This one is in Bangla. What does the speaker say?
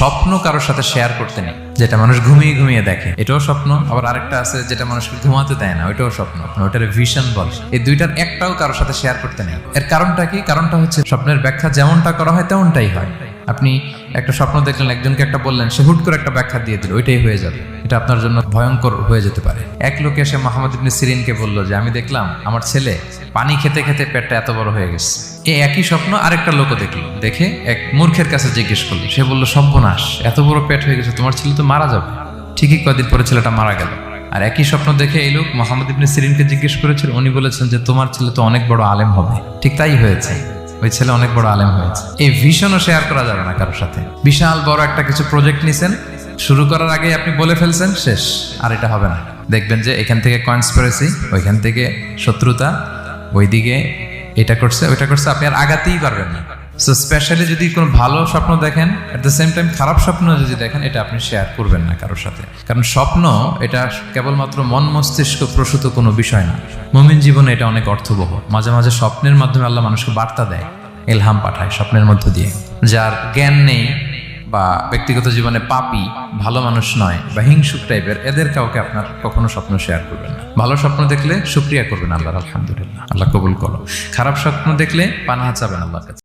স্বপ্ন কারোর সাথে শেয়ার করতে নেই, যেটা মানুষ ঘুমিয়ে ঘুমিয়ে দেখে এটাও স্বপ্ন, আবার আরেকটা আছে যেটা মানুষকে ঘুমাতে দেয় না, ওইটাও স্বপ্ন, ওটার ভিশন বলে। এই দুইটার একটাও কারোর সাথে শেয়ার করতে নেই। এর কারণটা কি? কারণটা হচ্ছে স্বপ্নের ব্যাখ্যা যেমনটা করা হয় তেমনটাই হয়। আপনি একটা স্বপ্ন দেখলেন, একজনকে একটা বললেন, সে হুট করে একটা ব্যাখ্যা দিয়ে দিল, ওইটাই হয়ে যাবে। এটা আপনার জন্য ভয়ঙ্কর হয়ে যেতে পারে। এক লোক এসে মুহাম্মদ ইবনে সিরিনকে বলল যে আমি দেখলাম আমার ছেলে পানি খেতে খেতে পেটটা এত বড় হয়ে গেছে। এই একই স্বপ্ন আরেকটা লোকও দেখলো, দেখে এক মূর্খের কাছে জিজ্ঞেস করলো। সে বলল, সর্বনাশ, এত বড় পেট হয়ে গেছে, তোমার ছেলে তো মারা যাবে। ঠিকই কয়েকদিন পরে ছেলেটা মারা গেল। আর একই স্বপ্ন দেখে এই লোক মুহাম্মদ ইবনে সিরিনকে জিজ্ঞেস করেছিল, উনি বলেছেন যে তোমার ছেলে তো অনেক বড় আলেম হবে। ঠিক তাই হয়েছে, ওই ছেলে অনেক বড় আলেম হয়েছে। এই ভিশনও শেয়ার করা যাবে না কারোর সাথে। বিশাল বড় একটা কিছু প্রজেক্ট নিছেন, শুরু করার আগে আপনি বলে ফেলছেন, শেষ, আর এটা হবে না। দেখবেন যে এখান থেকে কনস্পিরেসি, ওইখান থেকে শত্রুতা, ওইদিকে এটা করছে ওইটা করছে, আপনি আর আগাতেই পারবেন না। সো স্পেশালি যদি কোনো ভালো স্বপ্ন দেখেন, এট দ্য সেম টাইম খারাপ স্বপ্ন যদি দেখেন, এটা আপনি শেয়ার করবেন না কারোর সাথে। কারণ স্বপ্ন এটা কেবলমাত্র মন মস্তিষ্ক প্রসূত কোনো বিষয় না। মুমিন জীবনে এটা অনেক অর্থবহ। মাঝে মাঝে স্বপ্নের মাধ্যমে আল্লাহ মানুষকে বার্তা দেয়, ইলহাম পাঠায় স্বপ্নের মধ্য দিয়ে। যার জ্ঞান নেই বা ব্যক্তিগত জীবনে পাপী, ভালো মানুষ নয় বা হিংসুক টাইপের, এদের কাউকে আপনার কখনো স্বপ্ন শেয়ার করবেন না। ভালো স্বপ্ন দেখলে শুকরিয়া করবেন আল্লাহর, আলহামদুলিল্লাহ, আল্লাহ কবুল করো। খারাপ স্বপ্ন দেখলে পানাহা চাবেন আল্লাহর কাছে।